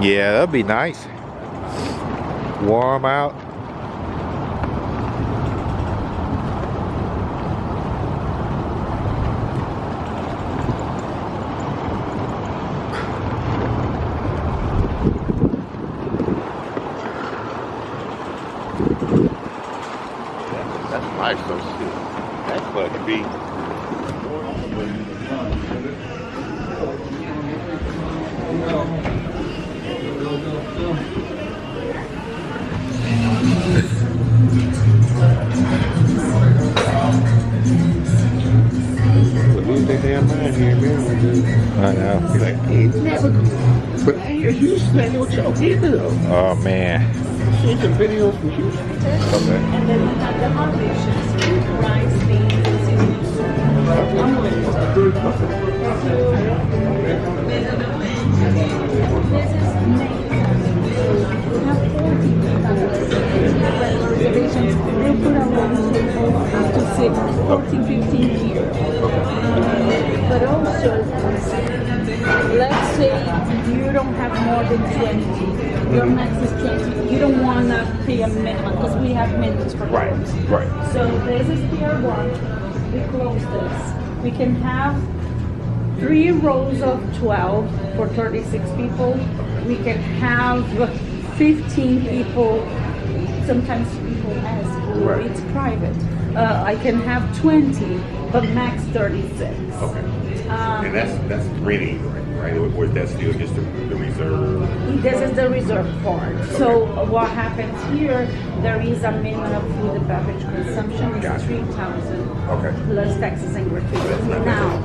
Yeah, that'd be nice. Warm out. That's nice though, shit. That club could be. Lose their damn mind here, man. I know. Be like, hey, it's never cool. But hey, Houston, man, what y'all get though? Oh man. See some videos from Houston. Okay. And then we have the hot dishes, rice, beans, and seasoning soup. Reservations, they'll put our room table up to 14, 15 here. But also, let's say you don't have more than 20. Your max is 20. You don't want to pay a minimum because we have minimums for rooms. Right. So this is tier 1. We close this. We can have 3 rows of 12 for 36 people. We can have 15 people. Sometimes people ask, well, it's private. I can have 20, but max 36. Okay. And that's renting, right? Or is that still just the reserve? This is the reserve part. Okay. So what happens here, there is a minimum of food and beverage consumption. It's Gotcha. 3,000 Okay. plus taxes and gratuities. That's not Now,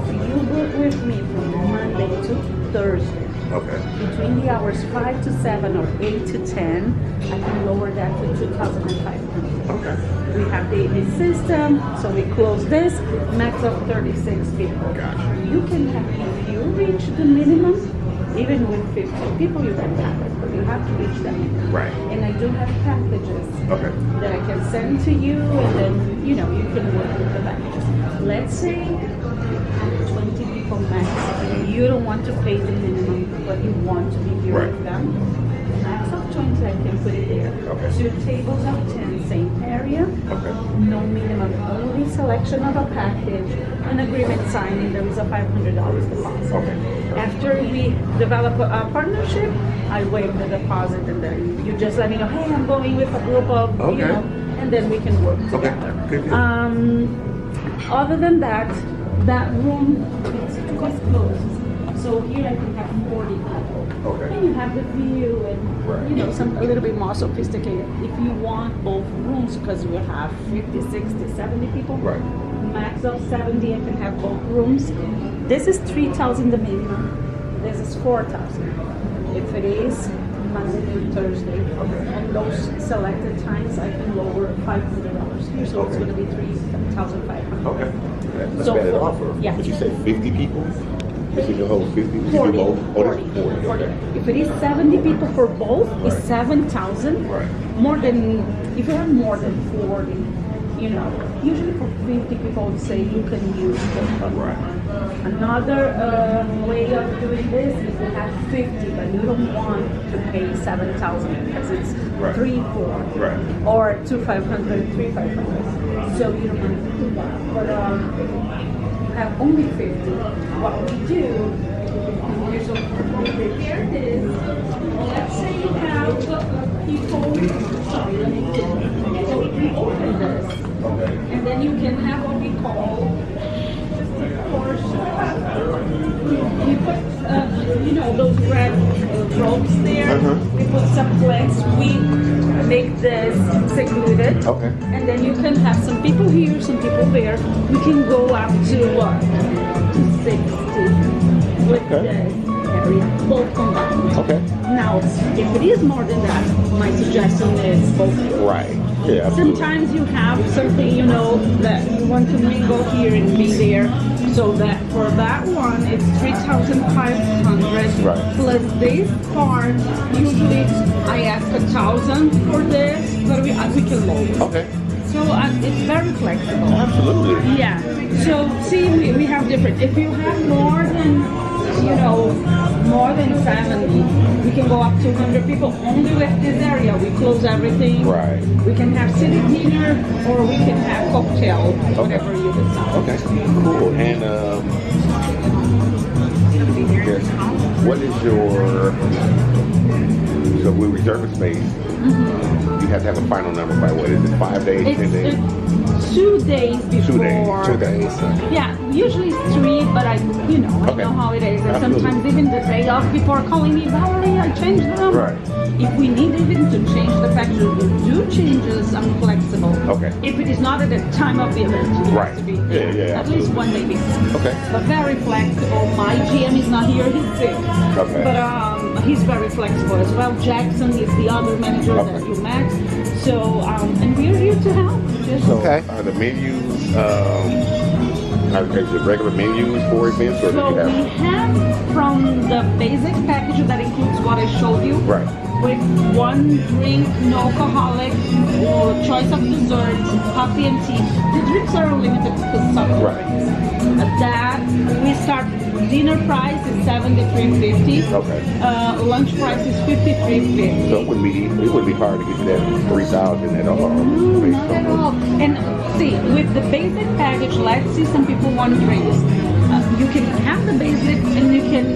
if you book with me from Monday to Thursday, Okay. between the hours 5 to 7 or 8 to 10, I can lower that to 2,500. Okay. We have the AV system, so we close this, max of 36 people. Gotcha. You can have, if you reach the minimum, even with 50 people, you can have it, but you have to reach that minimum. Right. And I do have packages Okay. that I can send to you, and then, you know, you can work with the packages. Let's say you have 20 people max, and you don't want to pay the minimum, but you want to be here Right. with them. Max of 20, I can put it there. Okay. 2 tables of 10, same area. Okay. No minimum, only selection of a package, an agreement signing, there is a $500 deposit. Okay. After we develop a partnership, I waive the deposit and then you just let me know, hey, I'm going with a group of, Okay. you know, and then we can work Okay. together. Good, good. Other than that, that room is closed. So here I can have 40 people. Okay. And you have the view and, Right. you know, some a little bit more sophisticated. If you want both rooms, because we have 50, 60, 70 people, Right. max of 70, I can have both rooms. This is 3,000 the minimum. This is 4,000. If it is Monday to Thursday, on those selected times, I can lower $500 here, so it's Okay. going to be 3,500. Okay. That's So bad for- offer. yeah. But you said 50 people? This is your whole 50? You 40, do both? Oh, that's 40, 40. Okay. If it is 70 people for both, it's Right. 7,000. Right. More than, if you have more than 40, you know, usually for 50 people, I would say you can use both. Right. Another way of doing this is to have 50, but you don't want to pay 7,000 because it's Right. 3,400. Right. Or 2,500, 3,500. So you don't want to do that. But have only 50. What we do, here's what we prepare this. Let's say you have people, sorry, let me do. So we open this, Okay. and then you can have what we call just a portion. We put, you know, those red ropes there. Uh-huh. We put some flags. We make this secluded. Okay. And then you can have some people here, some people there. We can go up to what? To 60 with Okay. this area, both combined. Okay. Now, if it is more than that, my suggestion is both. Right. Yeah, absolutely. Sometimes you have something, you know, that you want to mingle here and be there. So that for that one, it's 3,500 Right. plus this part. Usually, I ask 1,000 for this, but we can lower. Okay. So it's very flexible. Absolutely. Yeah. So see, we have different. If you have more than you know, more than 70. We can go up to 100 people only with this area. We close everything. Right. We can have city dinner or we can have cocktail, whatever you decide. Okay, cool. And yes, what is your, so we reserve a space. You have to have a final number by what is it, 5 days, 10 days? 2 days before. 2 days. Yeah, usually it's 3, but I know how it is. And Absolutely. sometimes even the day of, people are calling me, Valerie, I changed the number. Right. If we need even to change the package, we do changes. I'm flexible. Okay. If it is not at the time of the event, it Right. has to be Yeah, at least 1 day before. Okay. But very flexible. My GM is not here; he's sick. Okay. But he's very flexible as well. Jackson is the other manager that you met. So and we're here to help. Just So are the menus, are the regular menus for events, or do So you we have? have from the basic package that includes what I showed you. Right. With 1 drink, no alcoholic, or choice of desserts, coffee and tea. The drinks are limited to soft Right. drinks. That we start. Dinner price is $73.50. Okay. Lunch price is $53.50. So it wouldn't be hard to get to that 3,000 at all. No, not at all. And see, with the basic package, let's see, some people want drinks. You can have the basic, and you can,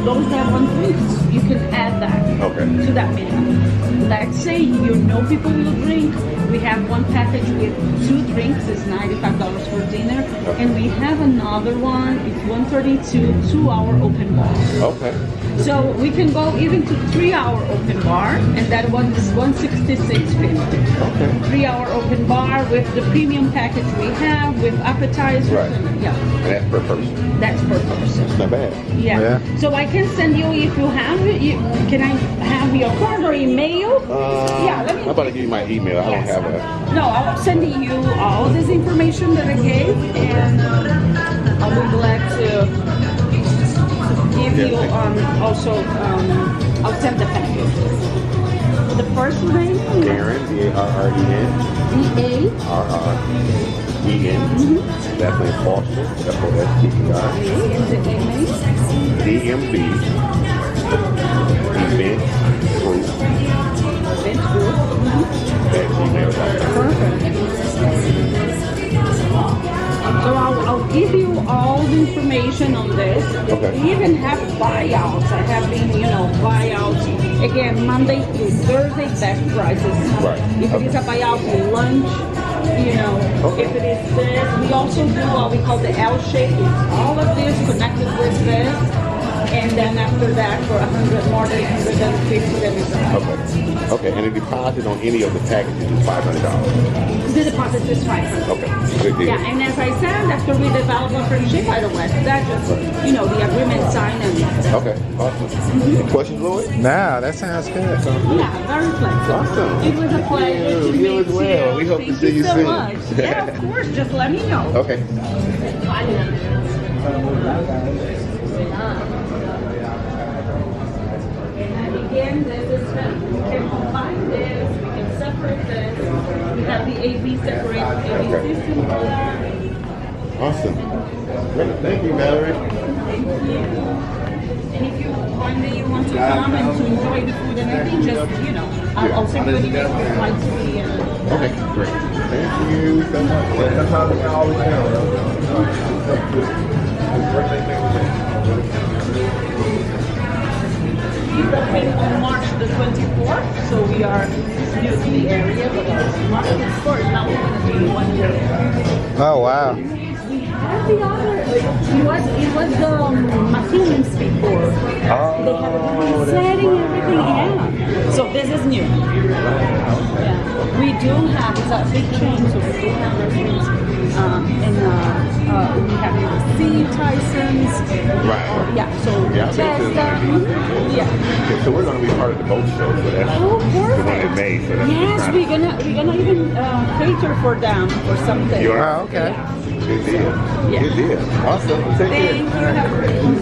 those that want drinks, you can add that to that menu. Let's say people will drink. We have one package with 2 drinks, it's $95 for dinner, and we have another one, it's $132, 2-hour open bar. Okay. So we can go even to 3-hour open bar, and that one is $166.50. Okay. 3-hour open bar with the premium package we have with appetizers. Right. And, yeah, And that's per person. that's per person. It's not bad. Yeah. So I can send you if you have it. Can I have your card or email? Yeah. Let me. I'm about to give you my email. I don't Yes. have a. No, I'm sending you all this information that I gave, and I'll be glad to give you also. I'll send the package. The first name? Darren, D-A-R-R-E-N. D-A-R-R-E-N. E-N. Last name Foster. F-O-S-T-E-R. And the email? DMV. Event Group. Event Group. At gmail.com. Perfect. So I'll give you all the information on this. Okay. We even have buyouts. I have been, buyouts. Again, Monday through Thursday, best prices. Right. If it is a buyout, lunch, if it is this. We also do what we call the L shape. It's all of this connected with this. And then after that, for 100 more than 150, then it's Okay, and the deposit on any of the packages is $500. the deposit is $500. Okay, good deal. Yeah, and as I said, after we develop a friendship by the West, that just, the agreement signed and Okay, awesome. Any questions, Lloyd? Nah, that sounds good. yeah, very flexible. Awesome. It was a pleasure to You meet as well. you. We hope to Thank see you so soon. much. Yeah, of course. Just let me know. Okay. And again, this is we can combine this, we can separate this. We have the AB separate AB system there. Awesome. Great. Thank you, Valerie. Thank you. And if you one day you want to come and to enjoy the food and everything, just I'll send you an email with flights free and Okay, great. Thank you so much. That's how we always he's opening on March the 24th, so we are new to the area, but March the 24th is now going to be 1 year. Oh, wow. We had the other, it was the McKinnon's before. They had a different setting, everything, yeah. So this is new. Yeah. We do have, it's a big chain, so we do have restaurants, and we have UC, Tyson's. Right. Yeah, so Yeah, I've been to Bethesda. Yeah. Okay, so we're going to be part of the boat show, so that's Oh, the one in perfect. May. So that's Yes, we're gonna even cater for them or something. You are? Oh, okay. Yeah. Good deal. Yeah. Good deal. Awesome. Take Thank you. care. Have a great one.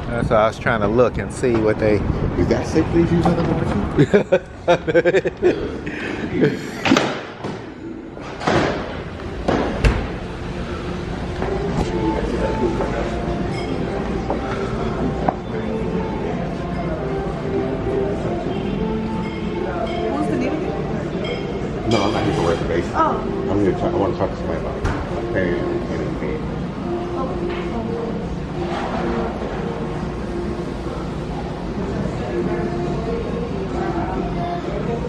That's why I was trying to look and see what they. Is that sick, please use other words? What's the name again? No, I'm not here for reservation. Oh. I'm here to talk, I want to talk to somebody about paying and paying.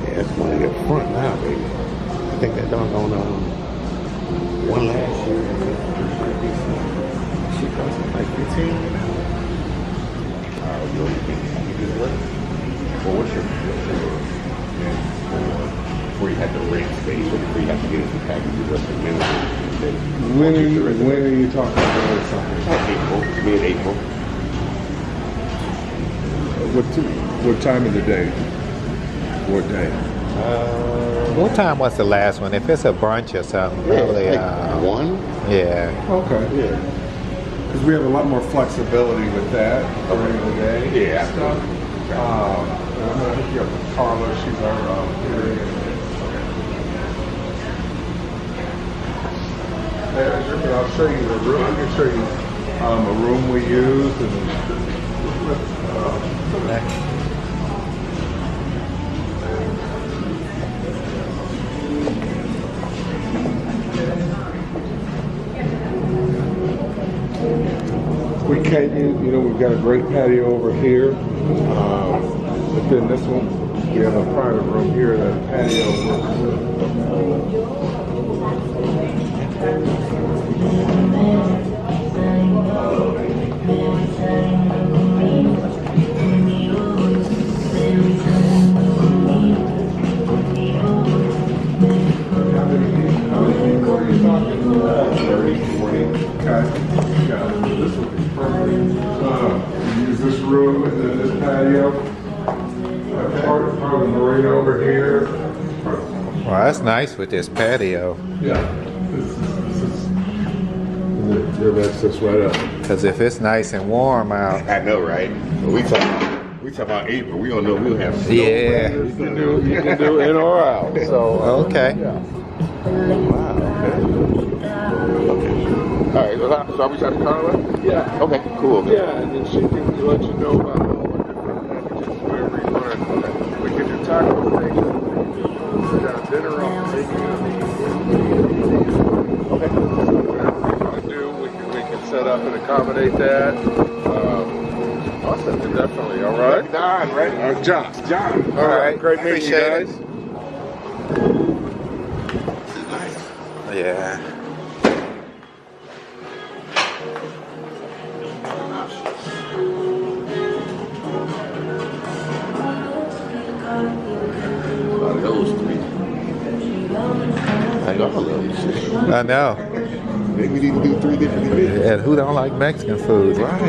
Yeah, it's money up front now, baby. I think that done on one last year. She cost like 15 now. You just what? Well, what's your before you had the rent space, or before you have to get into packages, what's the minimum? When are you talking about something? April, mid-April. What time of the day? What day? What time was the last one? If it's a brunch or something, probably. Like 1? Yeah. Okay. Yeah. Because we have a lot more flexibility with that during the day. Yeah. Stuff. I'm gonna hook you up with Carla. She's our I'll show you the room. I can show you a room we use and. We can't use, we've got a great patio over here. But then this one, we have a private room here that the patio works with. How many people are you talking? 30, 40. Okay. Yeah, this will be perfect. Use this room and then this patio. Part of the marina over here. Well, that's nice with this patio. Yeah. That's just right up. Because if it's nice and warm out. I know, right? But we talk about April. We don't know we'll have snow. Yeah. You can do in or out. So Okay. yeah. Wow. Okay. All right. So are we trying to Carla? Yeah. Okay. Cool. Okay. Yeah, and then she can let you know about all the different packages, whatever you want. We can do taco things. We got dinner on the okay. Whatever you want to do, we can set up and accommodate that. Awesome. Definitely. All right. Don, right? John. All right. Great meeting you Appreciate guys. Yeah. Those three. Like all of them. I know. Maybe we need to do 3 different events. And who don't like Mexican food? Right.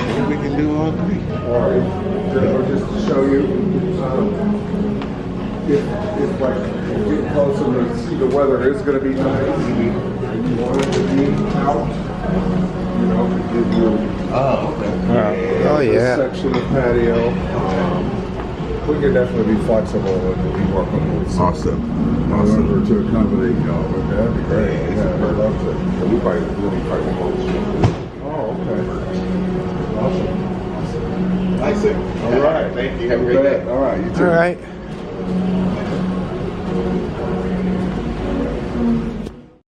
Maybe we can do all 3. Or just to show you, if like you get closer to see the weather is going to be nice, and you want it to be out, to give you Oh, okay. Oh, this yeah. section of patio. We can definitely be flexible and we work on it. Awesome. Awesome. To accommodate y'all, but that'd be great. Yeah, Yeah, I'd love to. We probably won't. Oh, okay. Awesome. Nice. All All right. Thank you. Have a great day. All right. You too. All right.